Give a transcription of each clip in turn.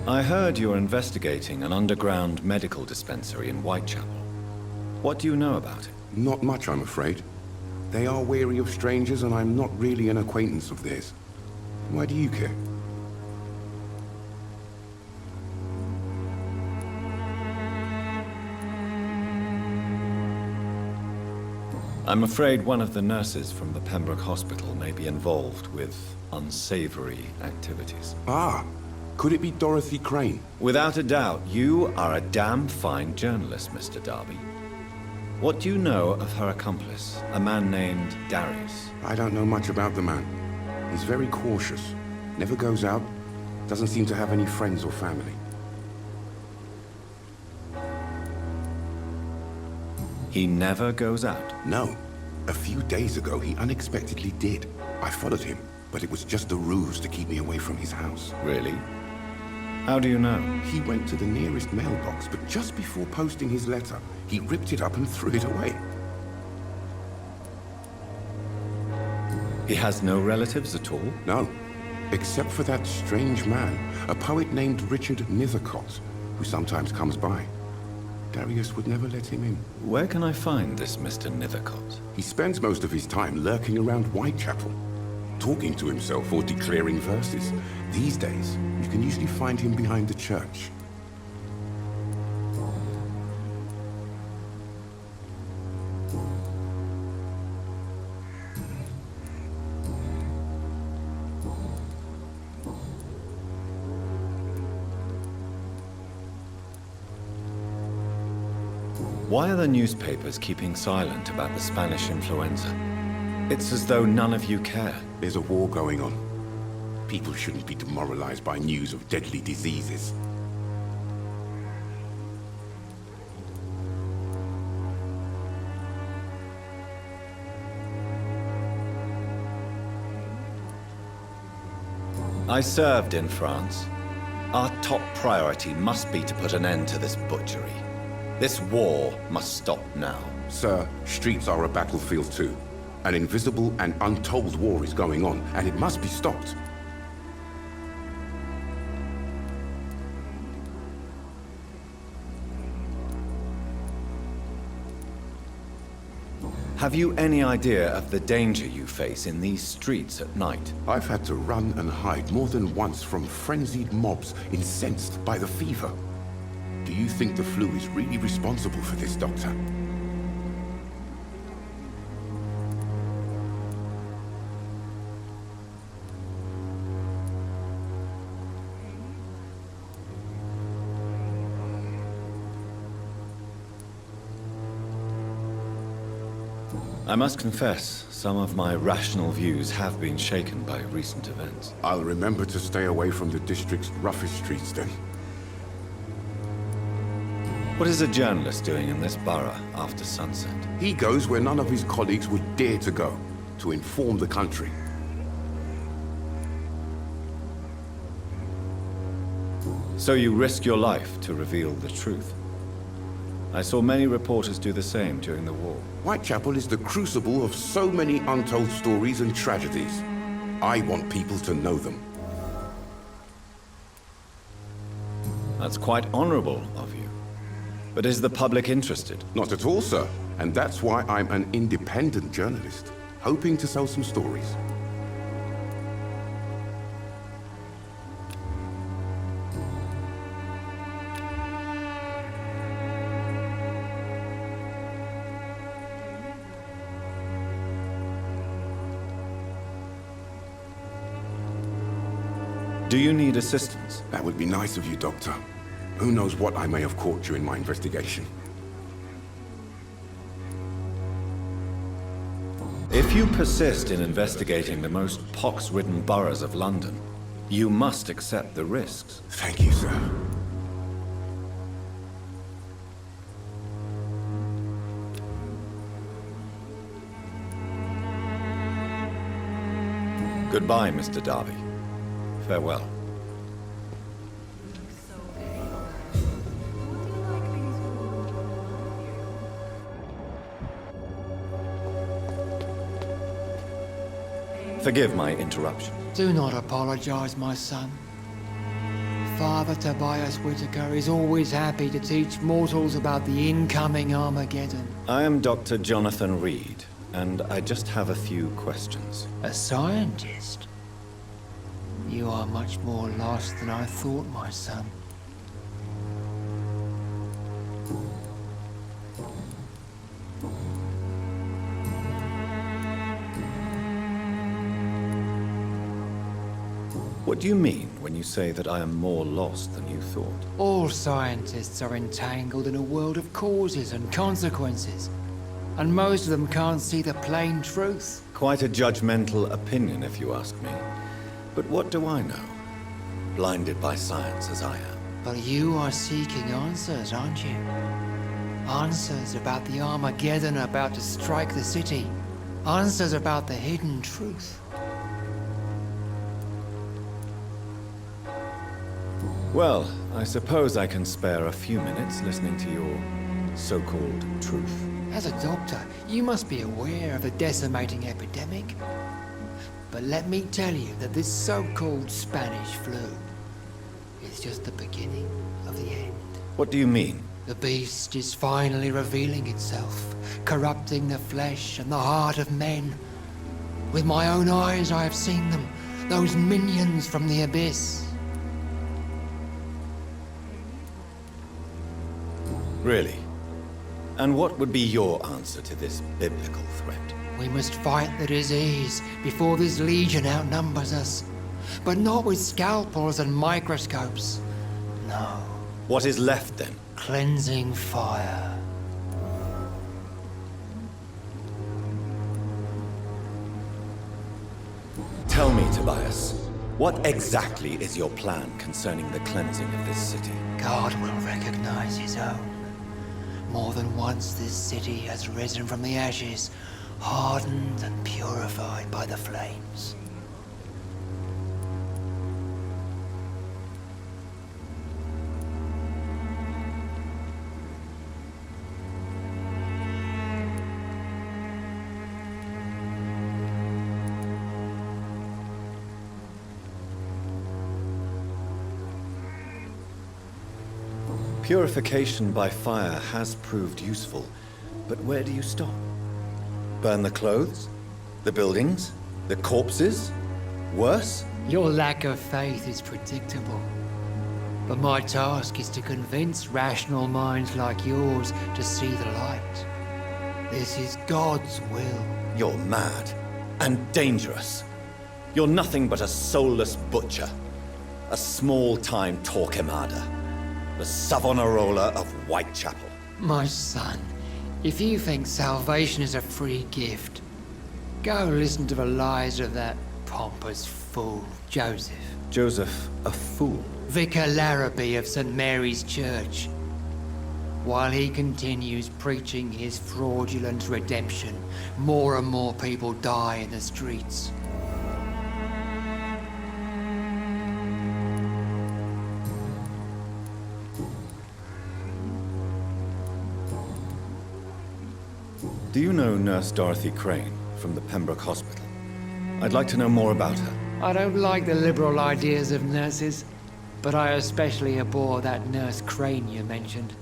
I heard you're investigating an underground medical dispensary in Whitechapel. What do you know about it? Not much, I'm afraid. They are wary of strangers, and I'm not really an acquaintance of theirs. Why do you care? I'm afraid one of the nurses from the Pembroke Hospital may be involved with unsavory activities. Ah, could it be Dorothy Crane? Without a doubt, you are a damn fine journalist, Mr. Darby. What do you know of her accomplice, a man named Darius? I don't know much about the man. He's very cautious, never goes out, doesn't seem to have any friends or family. He never goes out? No. A few days ago, he unexpectedly did. I followed him, but it was just a ruse to keep me away from his house. Really? How do you know? He went to the nearest mailbox, but just before posting his letter, he ripped it up and threw it away. He has no relatives at all? No, except for that strange man, a poet named Richard Nethercott, who sometimes comes by. Darius would never let him in. Where can I find this Mr. Nethercott? He spends most of his time lurking around Whitechapel, talking to himself or declaring verses. These days, you can usually find him behind the church. Why are the newspapers keeping silent about the Spanish influenza? It's as though none of you care. There's a war going on. People shouldn't be demoralized by news of deadly diseases. I served in France. Our top priority must be to put an end to this butchery. This war must stop now. Sir, streets are a battlefield too. An invisible and untold war is going on, and it must be stopped. Have you any idea of the danger you face in these streets at night? I've had to run and hide more than once from frenzied mobs incensed by the fever. Do you think the flu is really responsible for this, Doctor? I must confess, some of my rational views have been shaken by recent events. I'll remember to stay away from the district's roughest streets then. What is a journalist doing in this borough after sunset? He goes where none of his colleagues would dare to go, to inform the country. So you risk your life to reveal the truth. I saw many reporters do the same during the war. Whitechapel is the crucible of so many untold stories and tragedies. I want people to know them. That's quite honorable of you. But is the public interested? Not at all, sir. And that's why I'm an independent journalist, hoping to sell some stories. Do you need assistance? That would be nice of you, Doctor. Who knows what I may have caught during my investigation. If you persist in investigating the most pox-ridden boroughs of London, you must accept the risks. Thank you, sir. Goodbye, Mr. Darby. Farewell. Forgive my interruption. Do not apologize, my son. Father Tobias Whitaker is always happy to teach mortals about the incoming Armageddon. I am Dr. Jonathan Reed, and I just have a few questions. A scientist? You are much more lost than I thought, my son. What do you mean when you say that I am more lost than you thought? All scientists are entangled in a world of causes and consequences, and most of them can't see the plain truth. Quite a judgmental opinion, if you ask me. But what do I know? Blinded by science as I am. But you are seeking answers, aren't you? Answers about the Armageddon about to strike the city. Answers about the hidden truth. Well, I suppose I can spare a few minutes listening to your so-called truth. As a doctor, you must be aware of the decimating epidemic. But let me tell you that this so-called Spanish flu is just the beginning of the end. What do you mean? The beast is finally revealing itself, corrupting the flesh and the heart of men. With my own eyes I have seen them, those minions from the abyss. Really? And what would be your answer to this biblical threat? We must fight the disease before this legion outnumbers us. But not with scalpels and microscopes. No. What is left then? Cleansing fire. Tell me, Tobias, what exactly is your plan concerning the cleansing of this city? God will recognize his own. More than once this city has risen from the ashes, hardened and purified by the flames. Purification by fire has proved useful, but where do you stop? Burn the clothes? The buildings? The corpses? Worse? Your lack of faith is predictable. But my task is to convince rational minds like yours to see the light. This is God's will. You're mad and dangerous. You're nothing but a soulless butcher. A small-time Torquemada. The Savonarola of Whitechapel. My son, if you think salvation is a free gift, go listen to the lies of that pompous fool, Joseph. Joseph, a fool? Vicar Larrabee of St. Mary's Church. While he continues preaching his fraudulent redemption, more and more people die in the streets. Do you know Nurse Dorothy Crane from the Pembroke Hospital? I'd like to know more about her. I don't like the liberal ideas of nurses, but I especially abhor that Nurse Crane you mentioned.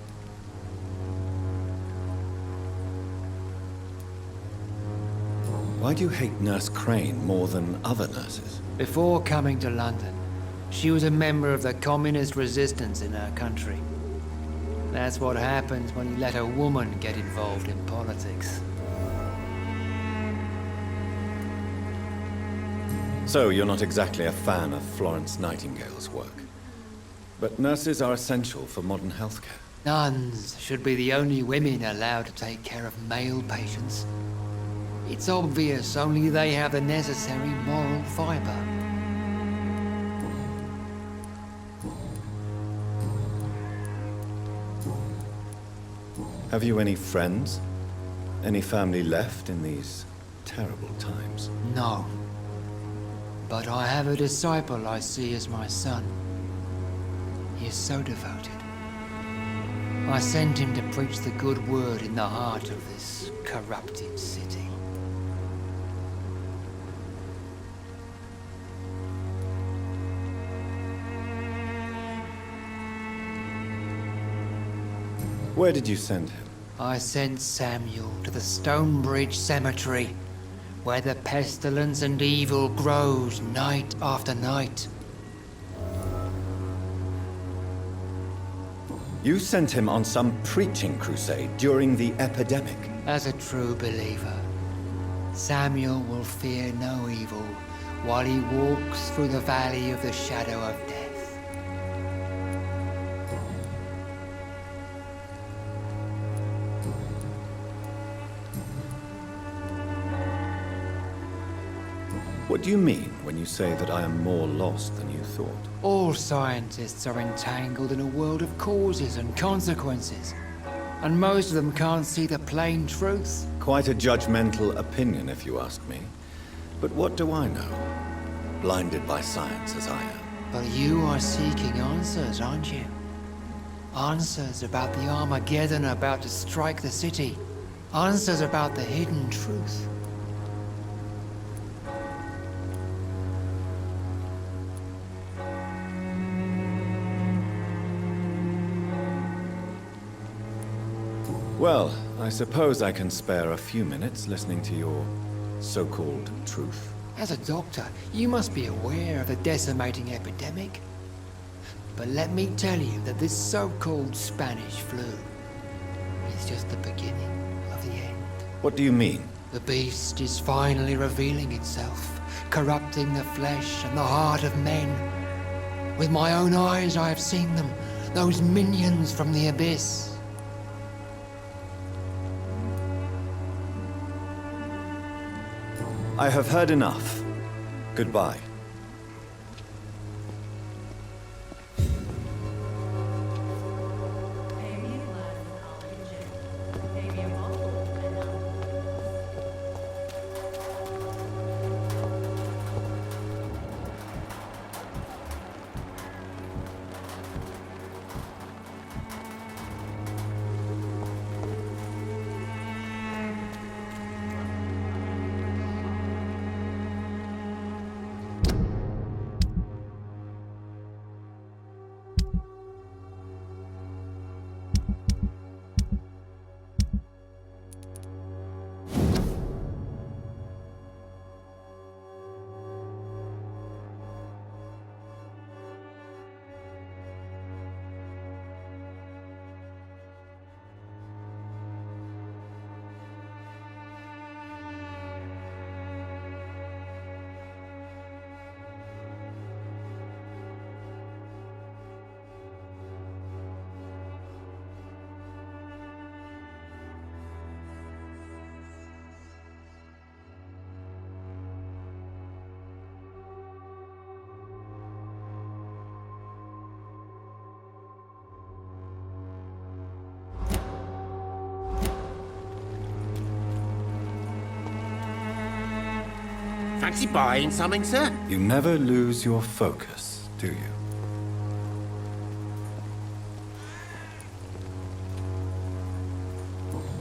Why do you hate Nurse Crane more than other nurses? Before coming to London, she was a member of the communist resistance in her country. That's what happens when you let a woman get involved in politics. So you're not exactly a fan of Florence Nightingale's work. But nurses are essential for modern healthcare. Nuns should be the only women allowed to take care of male patients. It's obvious only they have the necessary moral fiber. Have you any friends? Any family left in these terrible times? No. But I have a disciple I see as my son. He is so devoted. I sent him to preach the good word in the heart of this corrupted city. Where did you send him? I sent Samuel to the Stonebridge Cemetery, where the pestilence and evil grows night after night. You sent him on some preaching crusade during the epidemic. As a true believer, Samuel will fear no evil while he walks through the valley of the shadow of death. What do you mean when you say that I am more lost than you thought? All scientists are entangled in a world of causes and consequences, and most of them can't see the plain truth. Quite a judgmental opinion, if you ask me. But what do I know? Blinded by science as I am. But you are seeking answers, aren't you? Answers about the Armageddon about to strike the city. Answers about the hidden truth. Well, I suppose I can spare a few minutes listening to your so-called truth. As a doctor, you must be aware of the decimating epidemic. But let me tell you that this so-called Spanish flu is just the beginning of the end. What do you mean? The beast is finally revealing itself, corrupting the flesh and the heart of men. With my own eyes I have seen them, those minions from the abyss. I have heard enough. Goodbye. Fancy buying something, sir? You never lose your focus, do you?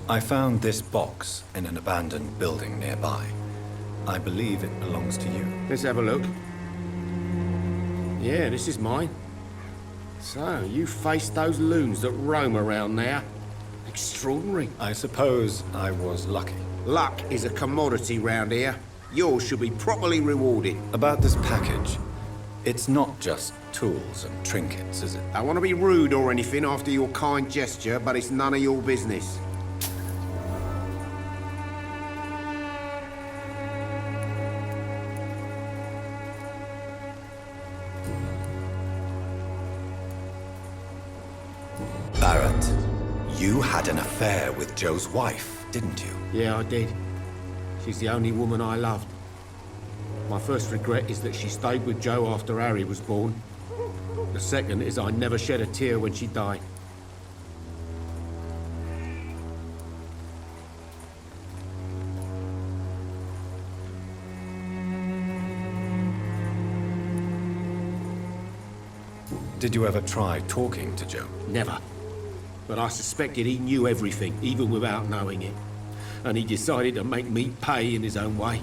I found this box in an abandoned building nearby. I believe it belongs to you. Let's have a look. Yeah, this is mine. So, you faced those loons that roam around there. Extraordinary. I suppose I was lucky. Luck is a commodity round here. Yours should be properly rewarded. About this package, it's not just tools and trinkets, is it? I want to be rude or anything after your kind gesture, but it's none of your business. Barrett, you had an affair with Joe's wife, didn't you? Yeah, I did. She's the only woman I loved. My first regret is that she stayed with Joe after Harry was born. The second is I never shed a tear when she died. Did you ever try talking to Joe? Never. But I suspected he knew everything, even without knowing it. And he decided to make me pay in his own way.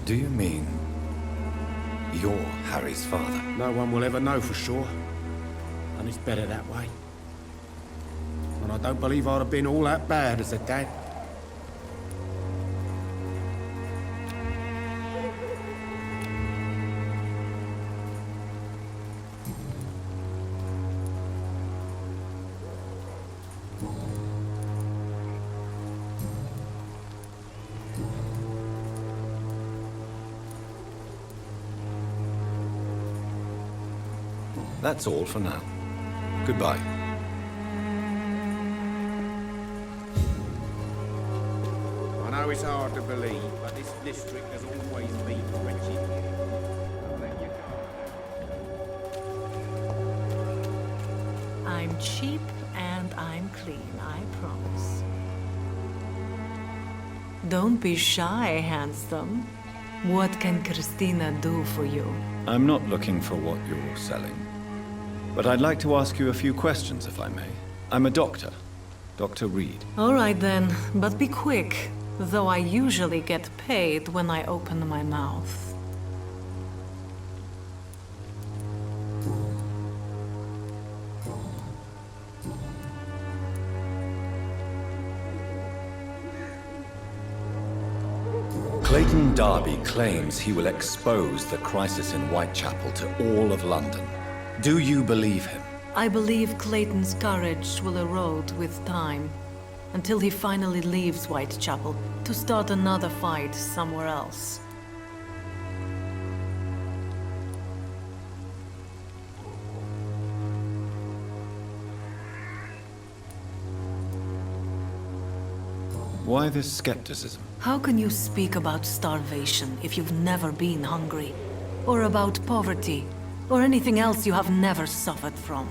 Do you mean you're Harry's father? No one will ever know for sure. And it's better that way. And I don't believe I'd have been all that bad as a dad. That's all for now. Goodbye. I know it's hard to believe, but this district has always been wretched. I'll let you go. I'm cheap and I'm clean, I promise. Don't be shy, handsome. What can Christina do for you? I'm not looking for what you're selling. But I'd like to ask you a few questions, if I may. I'm a doctor. Dr. Reed. All right then, but be quick, though I usually get paid when I open my mouth. Clayton Darby claims he will expose the crisis in Whitechapel to all of London. Do you believe him? I believe Clayton's courage will erode with time, until he finally leaves Whitechapel to start another fight somewhere else. Why this skepticism? How can you speak about starvation if you've never been hungry? Or about poverty? Or anything else you have never suffered from?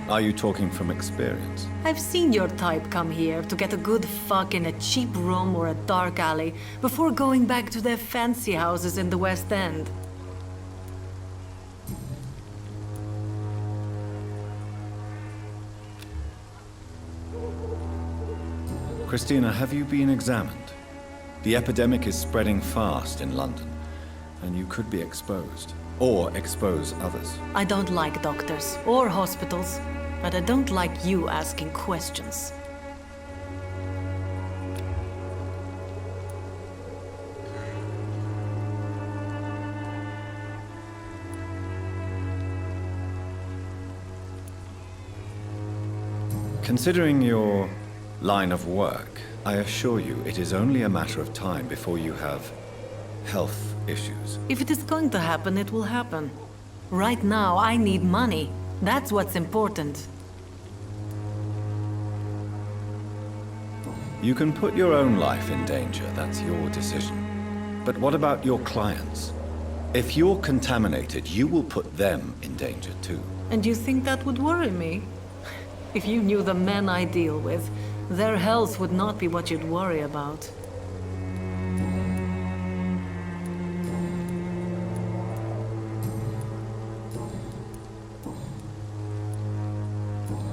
Are you talking from experience? I've seen your type come here to get a good fuck in a cheap room or a dark alley before going back to their fancy houses in the West End. Christina, have you been examined? The epidemic is spreading fast in London, and you could be exposed. Or expose others. I don't like doctors or hospitals, but I don't like you asking questions. Considering your line of work, I assure you it is only a matter of time before you have health issues. If it is going to happen, it will happen. Right now, I need money. That's what's important. You can put your own life in danger, that's your decision. But what about your clients? If you're contaminated, you will put them in danger too. And you think that would worry me? If you knew the men I deal with, their health would not be what you'd worry about.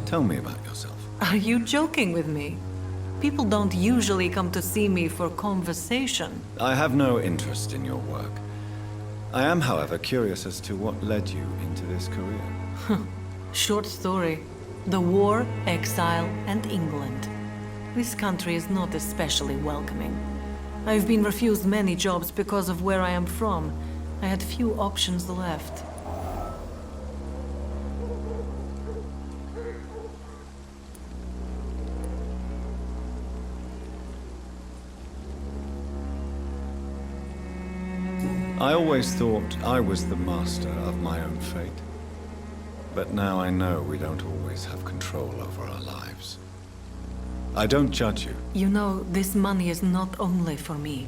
Tell me about yourself. Are you joking with me? People don't usually come to see me for conversation. I have no interest in your work. I am, however, curious as to what led you into this career. Short story. The war, exile, and England. This country is not especially welcoming. I've been refused many jobs because of where I am from. I had few options left. I always thought I was the master of my own fate. But now I know we don't always have control over our lives. I don't judge you. You know, this money is not only for me.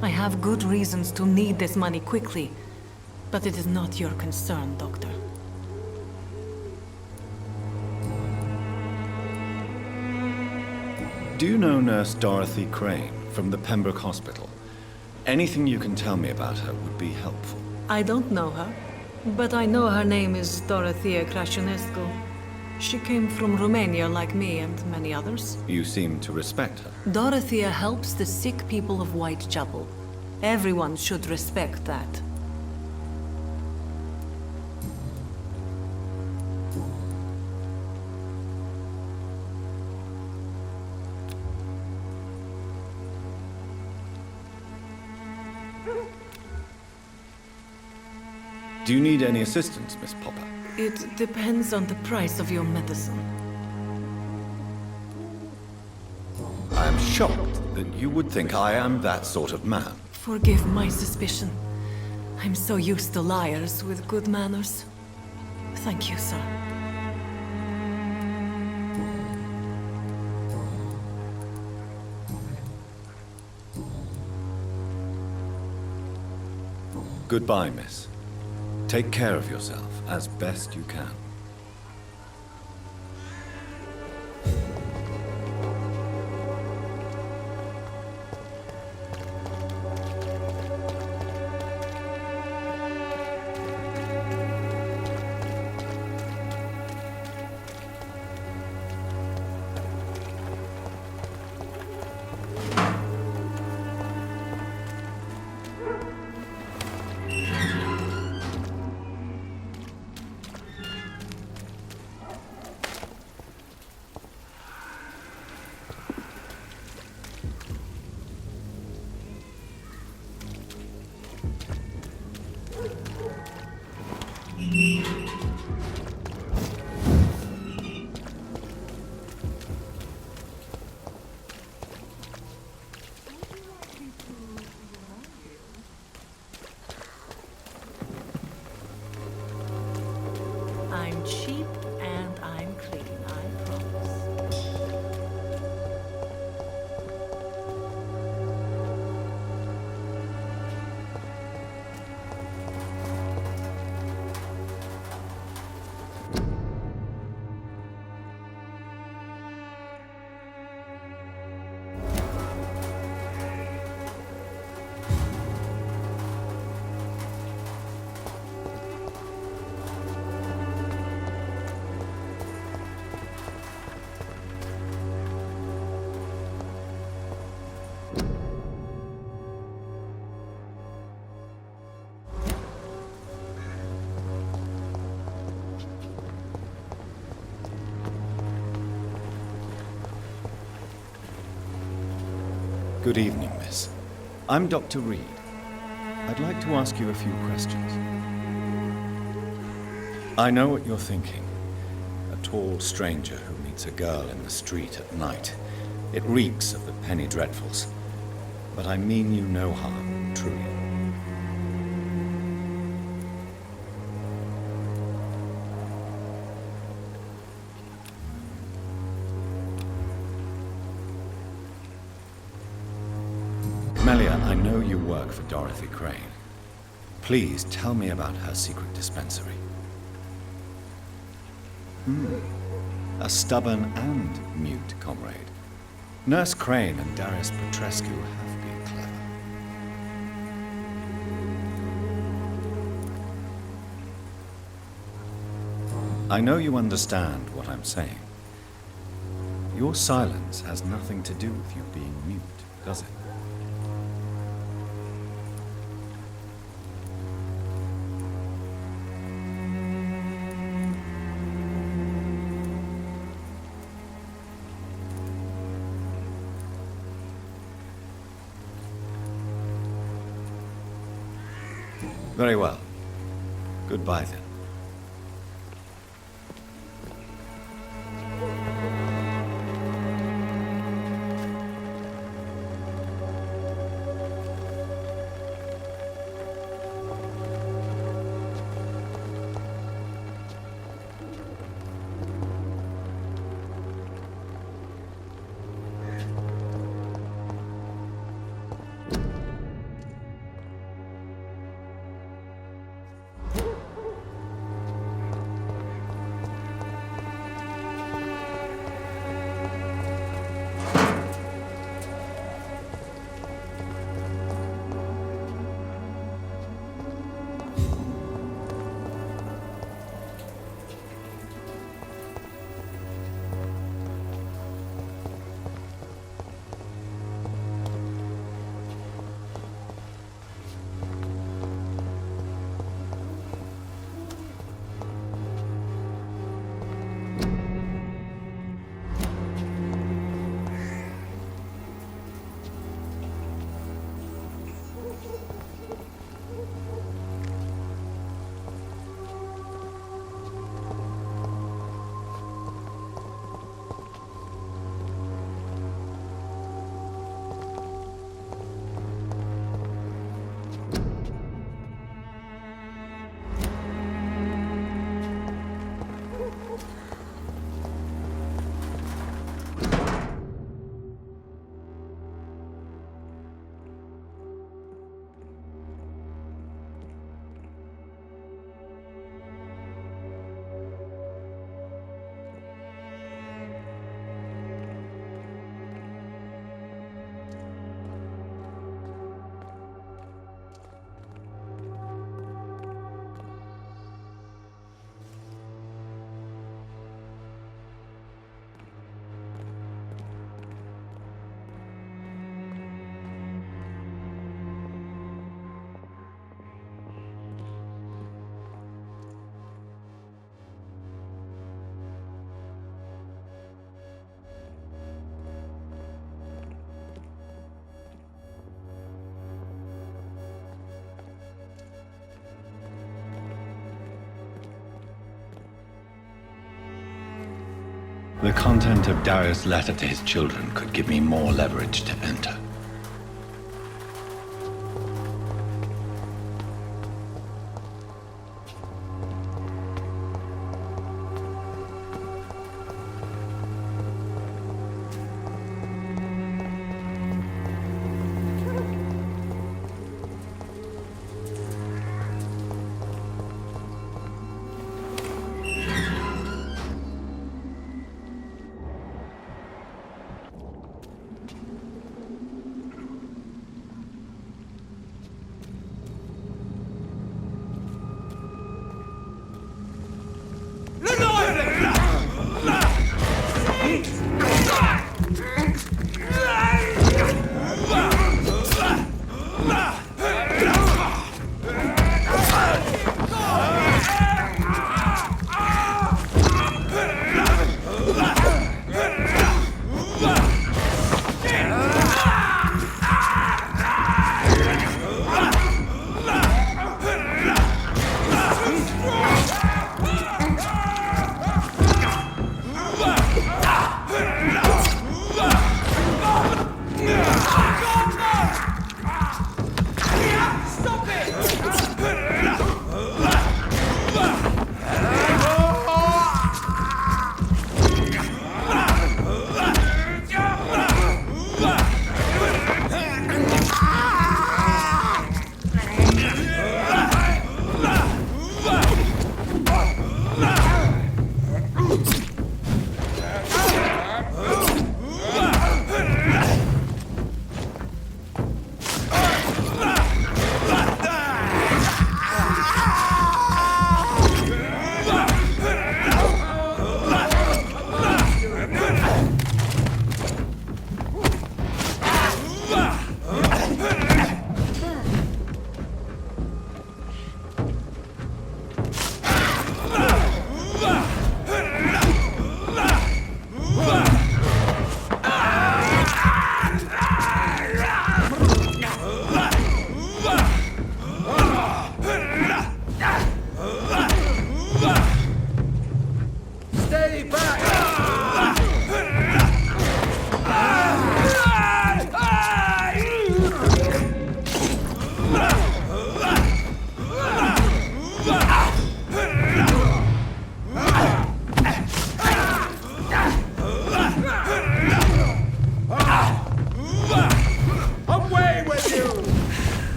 I have good reasons to need this money quickly, but it is not your concern, Doctor. Do you know Nurse Dorothy Crane from the Pembroke Hospital? Anything you can tell me about her would be helpful. I don't know her, but I know her name is Dorothea Crăciunescu. She came from Romania like me and many others. You seem to respect her. Dorothea helps the sick people of Whitechapel. Everyone should respect that. Do you need any assistance, Miss Popper? It depends on the price of your medicine. I am shocked that you would think I am that sort of man. Forgive my suspicion. I'm so used to liars with good manners. Thank you, sir. Goodbye, miss. Take care of yourself as best you can. I'm cheap and I'm clean, I promise. Good evening, miss. I'm Dr. Reed. I'd like to ask you a few questions. I know what you're thinking. A tall stranger who meets a girl in the street at night. It reeks of the penny dreadfuls. But I mean you no harm, truly. Melia, I know you work for Dorothy Crane. Please tell me about her secret dispensary. A stubborn and mute comrade. Nurse Crane and Darius Petrescu have been clever. I know you understand what I'm saying. Your silence has nothing to do with you being mute, does it? Very well. Goodbye, then. The content of Darius' letter to his children could give me more leverage to enter.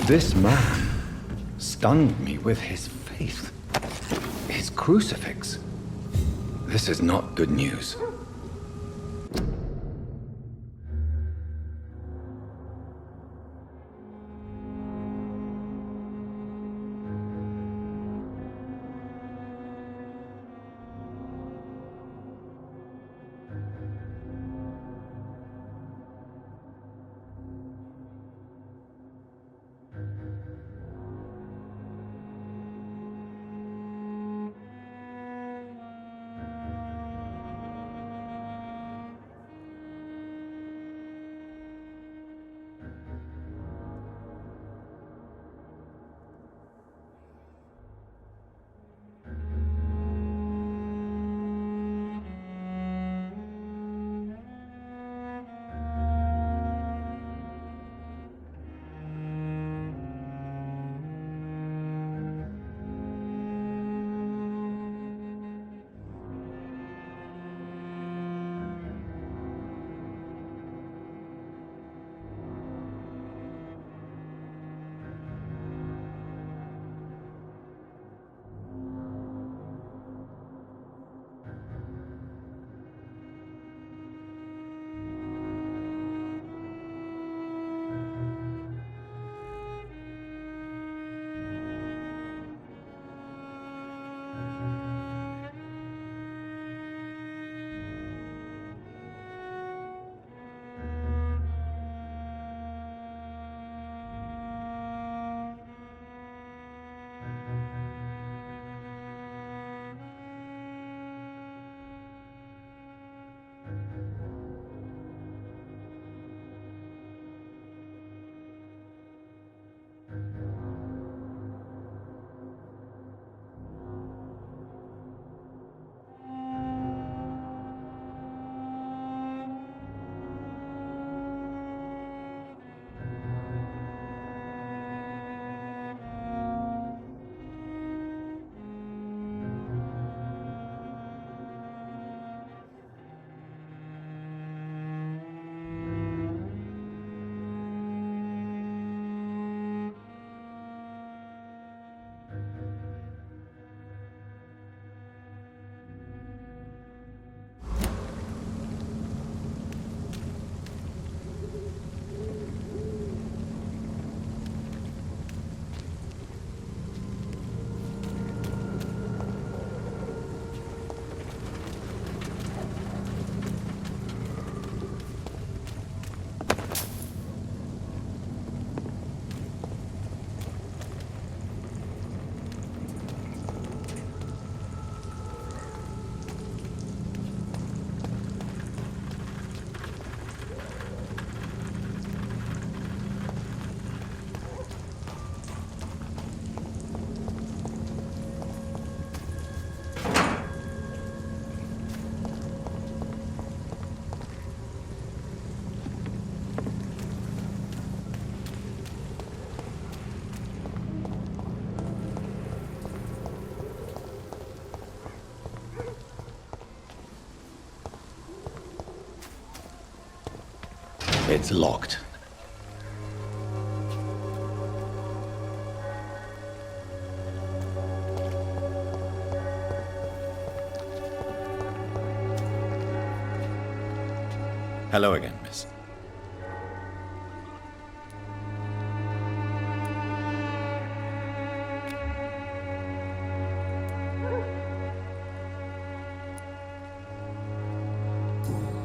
This man stunned me with his faith. His crucifix. This is not good news. It's locked. Hello again, miss.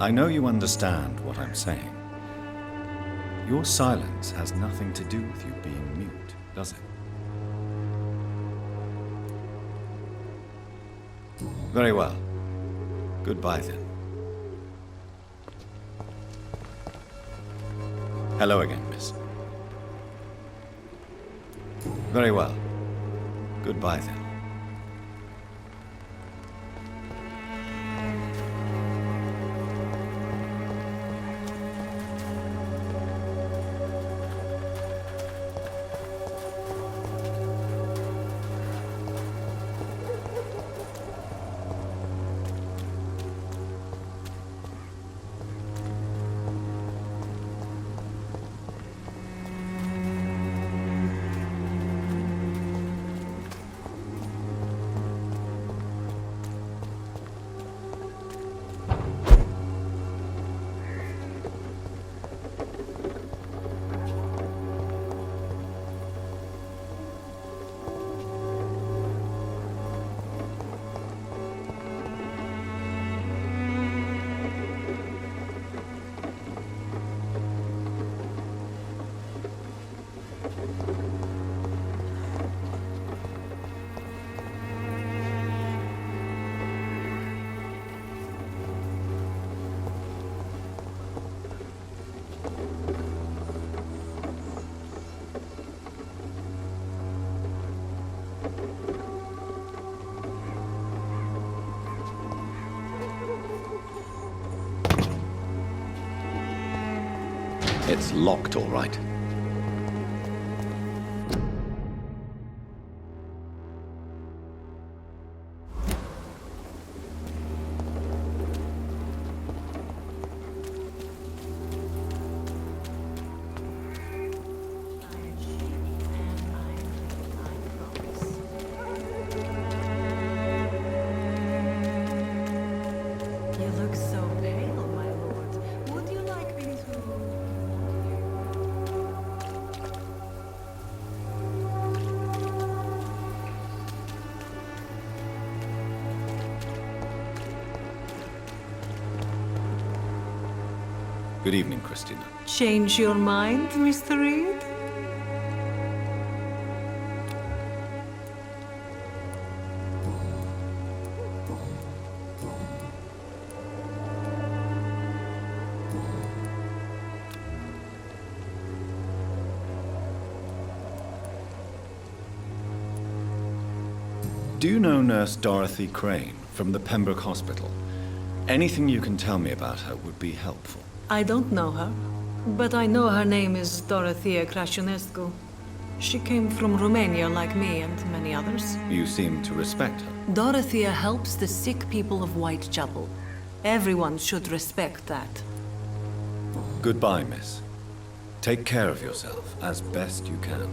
I know you understand what I'm saying. Your silence has nothing to do with you being mute, does it? Very well. Goodbye then. Hello again, miss. Very well. Goodbye then. It's locked, all right. You look so pale, my lord. Would you like me to... Good evening, Christina. Change your mind, Mr. Reed? Do you know Nurse Dorothy Crane from the Pembroke Hospital? Anything you can tell me about her would be helpful. I don't know her, but I know her name is Dorothea Crăciunescu. She came from Romania like me and many others. You seem to respect her. Dorothea helps the sick people of Whitechapel. Everyone should respect that. Goodbye, miss. Take care of yourself as best you can.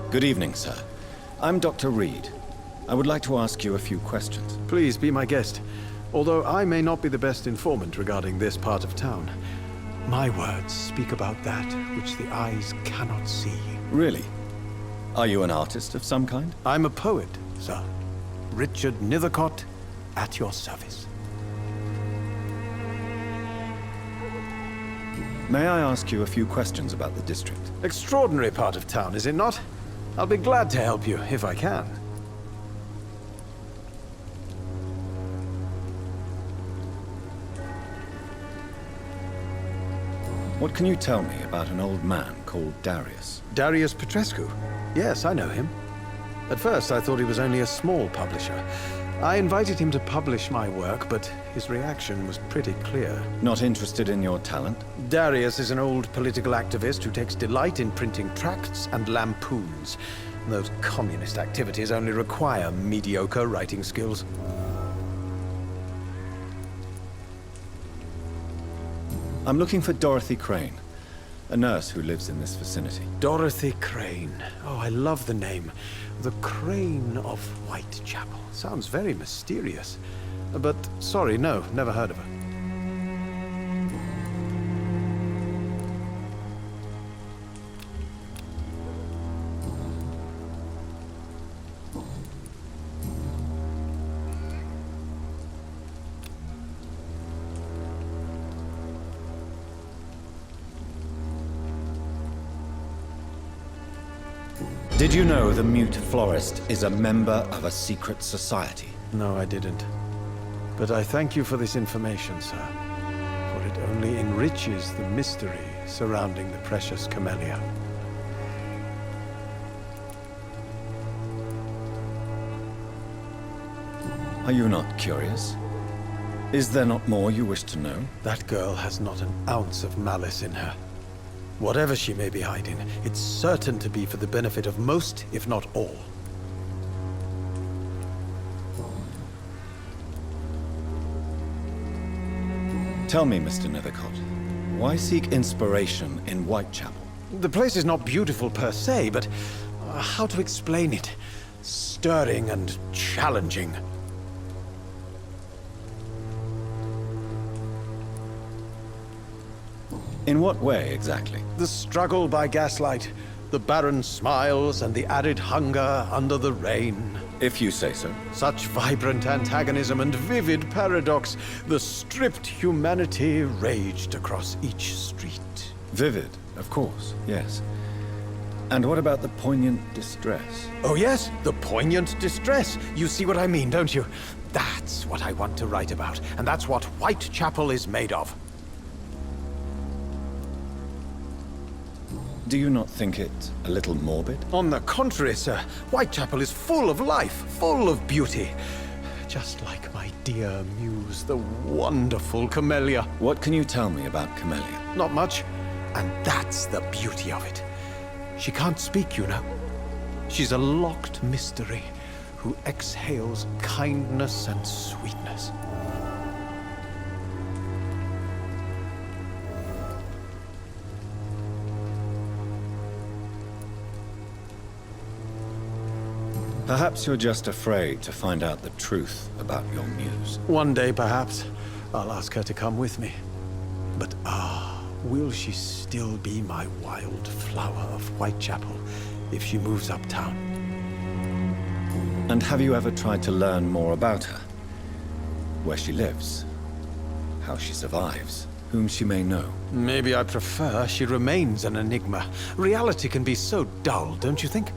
Good evening, sir. I'm Dr. Reed. I would like to ask you a few questions. Please be my guest. Although I may not be the best informant regarding this part of town, my words speak about that which the eyes cannot see. Really? Are you an artist of some kind? I'm a poet, sir. Richard Nethercott, at your service. May I ask you a few questions about the district? Extraordinary part of town, is it not? I'll be glad to help you, if I can. What can you tell me about an old man called Darius? Darius Petrescu. Yes, I know him. At first, I thought he was only a small publisher. I invited him to publish my work, but his reaction was pretty clear. Not interested in your talent? Darius is an old political activist who takes delight in printing tracts and lampoons. Those communist activities only require mediocre writing skills. I'm looking for Dorothy Crane, a nurse who lives in this vicinity. Dorothy Crane. Oh, I love the name. The Crane of Whitechapel. Sounds very mysterious. But, sorry, no, never heard of her. Did you know the Mute Florist is a member of a secret society? No, I didn't. But I thank you for this information, sir. For it only enriches the mystery surrounding the precious camellia. Are you not curious? Is there not more you wish to know? That girl has not an ounce of malice in her. Whatever she may be hiding, it's certain to be for the benefit of most, if not all. Tell me, Mr. Nethercott, why seek inspiration in Whitechapel? The place is not beautiful per se, but how to explain it? Stirring and challenging. In what way, exactly? The struggle by gaslight, the barren smiles, and the arid hunger under the rain. If you say so. Such vibrant antagonism and vivid paradox, the stripped humanity raged across each street. Vivid, of course, yes. And what about the poignant distress? Oh yes, the poignant distress. You see what I mean, don't you? That's what I want to write about, and that's what Whitechapel is made of. Do you not think it a little morbid? On the contrary, sir, Whitechapel is full of life, full of beauty. Just like my dear muse, the wonderful Camellia. What can you tell me about Camellia? Not much, and that's the beauty of it. She can't speak, you know. She's a locked mystery who exhales kindness and sweetness. Perhaps you're just afraid to find out the truth about your muse. One day, perhaps, I'll ask her to come with me. But will she still be my wild flower of Whitechapel if she moves uptown? And have you ever tried to learn more about her? Where she lives? How she survives? Whom she may know? Maybe I prefer she remains an enigma. Reality can be so dull, don't you think?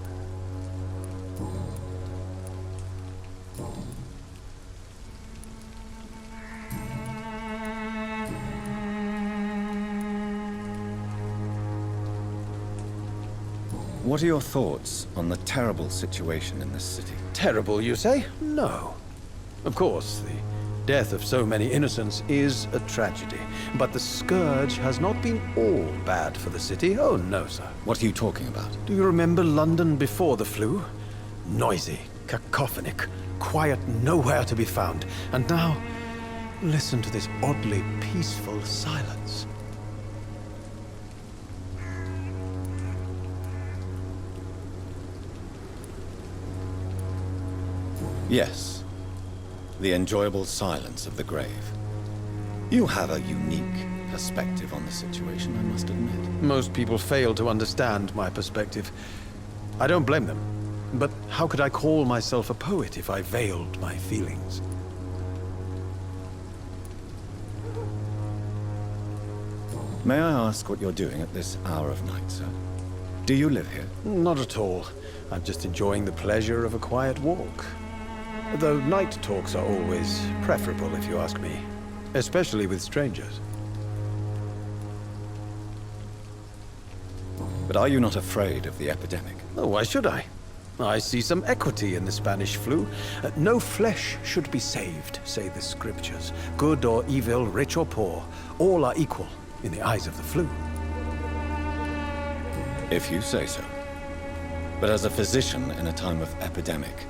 What are your thoughts on the terrible situation in this city? Terrible, you say? No. Of course, the death of so many innocents is a tragedy. But the scourge has not been all bad for the city. Oh, no, sir. What are you talking about? Do you remember London before the flu? Noisy, cacophonic, quiet nowhere to be found. And now, listen to this oddly peaceful silence. Yes. The enjoyable silence of the grave. You have a unique perspective on the situation, I must admit. Most people fail to understand my perspective. I don't blame them. But how could I call myself a poet if I veiled my feelings? May I ask what you're doing at this hour of night, sir? Do you live here? Not at all. I'm just enjoying the pleasure of a quiet walk. Though night talks are always preferable, if you ask me. Especially with strangers. But are you not afraid of the epidemic? Oh, why should I? I see some equity in the Spanish flu. No flesh should be saved, say the scriptures. Good or evil, rich or poor, all are equal in the eyes of the flu. If you say so. But as a physician in a time of epidemic,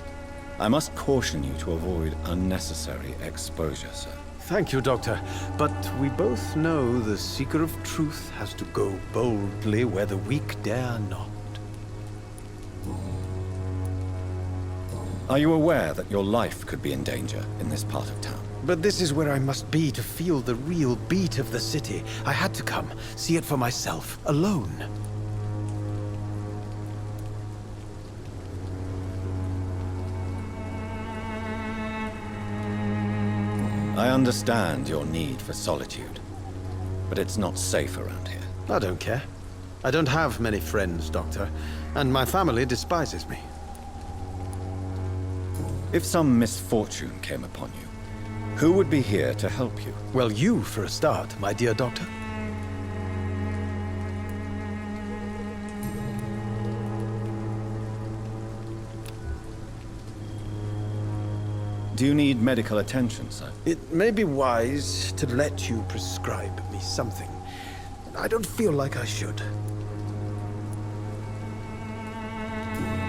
I must caution you to avoid unnecessary exposure, sir. Thank you, Doctor. But we both know the seeker of truth has to go boldly where the weak dare not. Are you aware that your life could be in danger in this part of town? But this is where I must be to feel the real beat of the city. I had to come, see it for myself, alone. I understand your need for solitude, but it's not safe around here. I don't care. I don't have many friends, Doctor, and my family despises me. If some misfortune came upon you, who would be here to help you? Well, you for a start, my dear Doctor. Do you need medical attention, sir? It may be wise to let you prescribe me something. I don't feel like I should.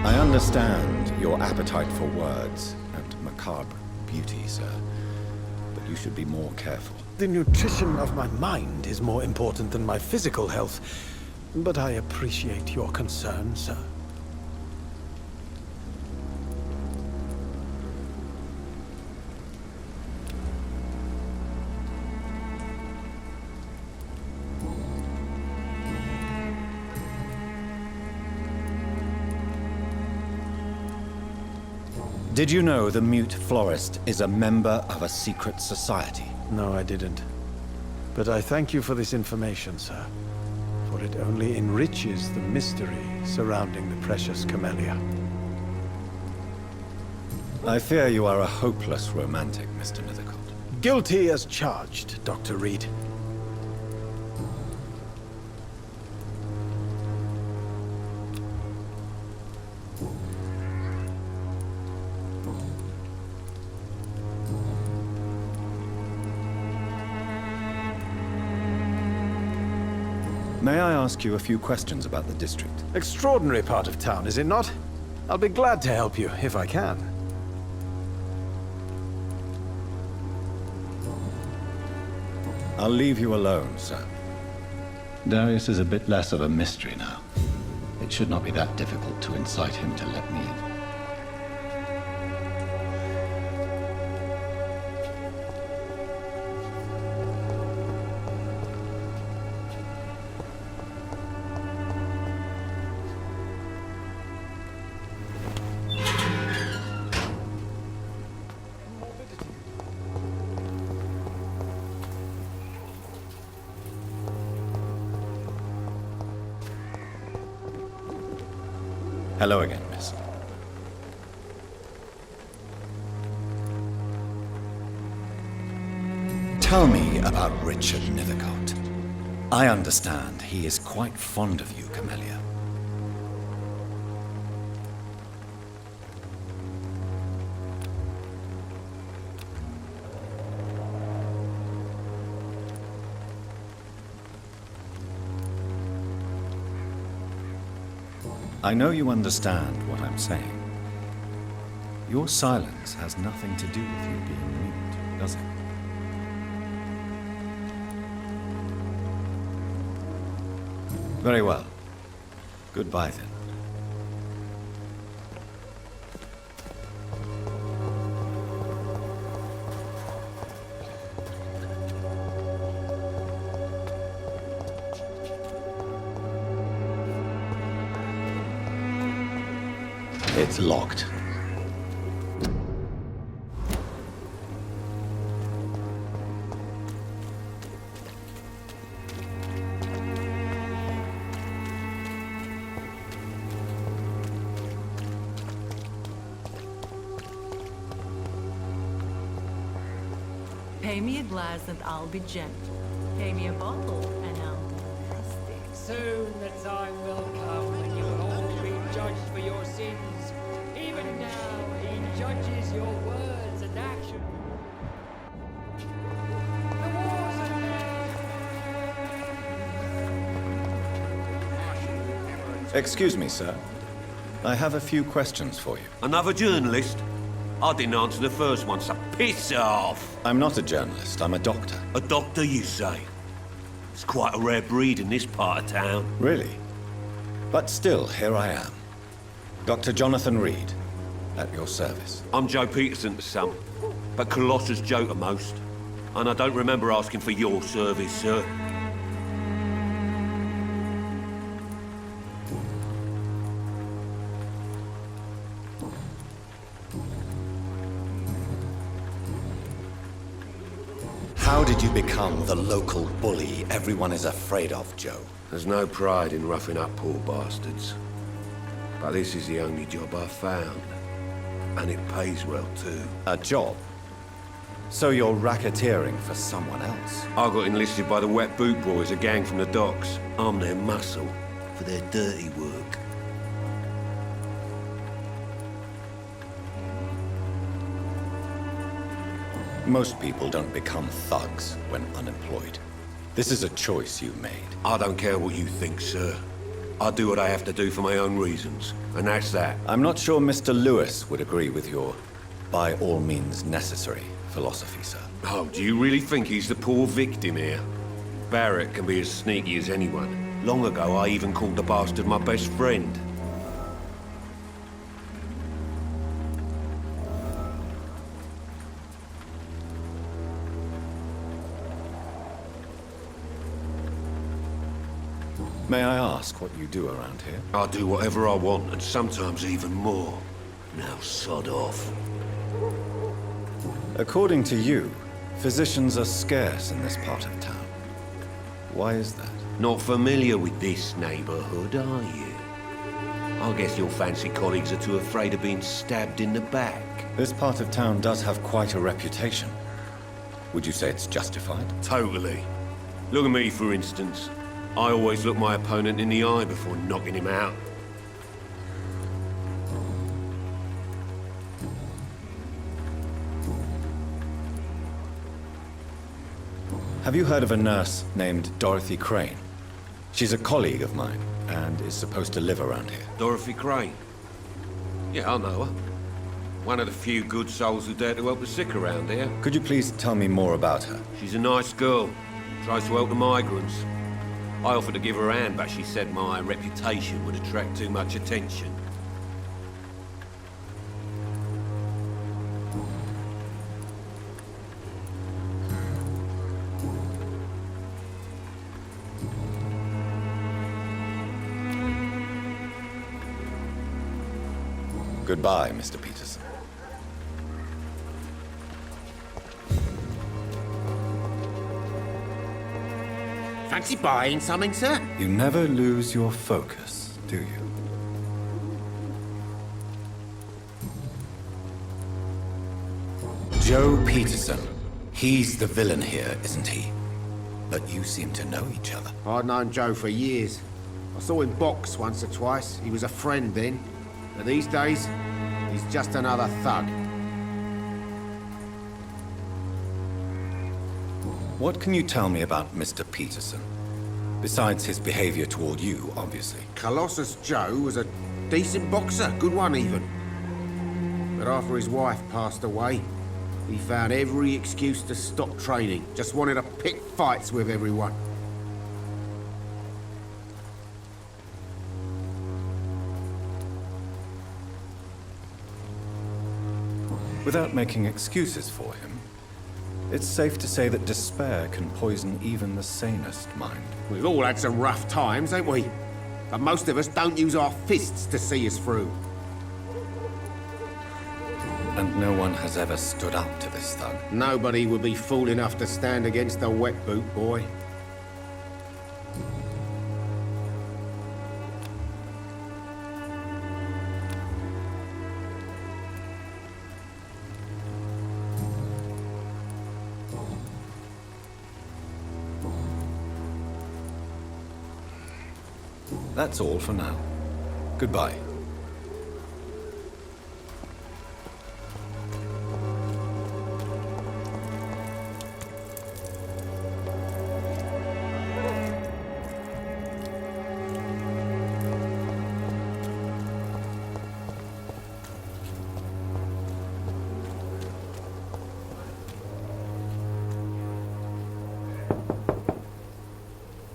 I understand your appetite for words and macabre beauty, sir. But you should be more careful. The nutrition of my mind is more important than my physical health. But I appreciate your concern, sir. Did you know the Mute Florist is a member of a secret society? No, I didn't. But I thank you for this information, sir. For it only enriches the mystery surrounding the precious camellia. I fear you are a hopeless romantic, Mr. Nethercourt. Guilty as charged, Dr. Reed. May I ask you a few questions about the district? Extraordinary part of town, is it not? I'll be glad to help you, if I can. I'll leave you alone, sir. Darius is a bit less of a mystery now. It should not be that difficult to incite him to let me in. Hello again, miss. Tell me about Richard Nethercourt. I understand he is quite fond of you, Camellia. I know you understand what I'm saying. Your silence has nothing to do with you being mute, does it? Very well. Goodbye, then. It's locked. Pay me a glass and I'll be gentle. Pay me a bottle and I'll be nasty. Soon the time will come when you will all be judged for your sins. Even now, he judges your words and actions. The wars are there. Excuse me, sir. I have a few questions for you. Another journalist? I didn't answer the first one, so piss off! I'm not a journalist, I'm a doctor. A doctor, you say? It's quite a rare breed in this part of town. Really? But still, here I am. Dr. Jonathan Reed, at your service. I'm Joe Peterson to some, but Colossus Joe to most. And I don't remember asking for your service, sir. How did you become the local bully everyone is afraid of, Joe? There's no pride in roughing up poor bastards. But this is the only job I've found. And it pays well, too. A job? So you're racketeering for someone else? I got enlisted by the Wet Boot Boys, a gang from the docks. I'm their muscle for their dirty work. Most people don't become thugs when unemployed. This is a choice you made. I don't care what you think, sir. I do what I have to do for my own reasons, and that's that. I'm not sure Mr. Lewis would agree with your by all means necessary philosophy, sir. Oh, do you really think he's the poor victim here? Barrett can be as sneaky as anyone. Long ago, I even called the bastard my best friend. May I ask what you do around here? I do whatever I want, and sometimes even more. Now sod off. According to you, physicians are scarce in this part of town. Why is that? Not familiar with this neighborhood, are you? I guess your fancy colleagues are too afraid of being stabbed in the back. This part of town does have quite a reputation. Would you say it's justified? Totally. Look at me, for instance. I always look my opponent in the eye before knocking him out. Have you heard of a nurse named Dorothy Crane? She's a colleague of mine, and is supposed to live around here. Dorothy Crane? Yeah, I know her. One of the few good souls who dare to help the sick around here. Could you please tell me more about her? She's a nice girl. Tries to help the migrants. I offered to give her a hand, but she said my reputation would attract too much attention. Goodbye, Mr. Peterson. Fancy buying something, sir? You never lose your focus, do you? Joe Peterson. He's the villain here, isn't he? But you seem to know each other. I'd known Joe for years. I saw him box once or twice. He was a friend then. But these days, he's just another thug. What can you tell me about Mr. Peterson? Besides his behavior toward you, obviously. Colossus Joe was a decent boxer, good one even. But after his wife passed away, he found every excuse to stop training. Just wanted to pick fights with everyone. Without making excuses for him, it's safe to say that despair can poison even the sanest mind. We've all had some rough times, ain't we? But most of us don't use our fists to see us through. And no one has ever stood up to this thug. Nobody would be fool enough to stand against a wet boot boy. That's all for now. Goodbye.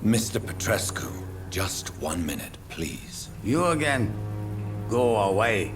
Mr. Petrescu, just 1 minute, please. You again? Go away.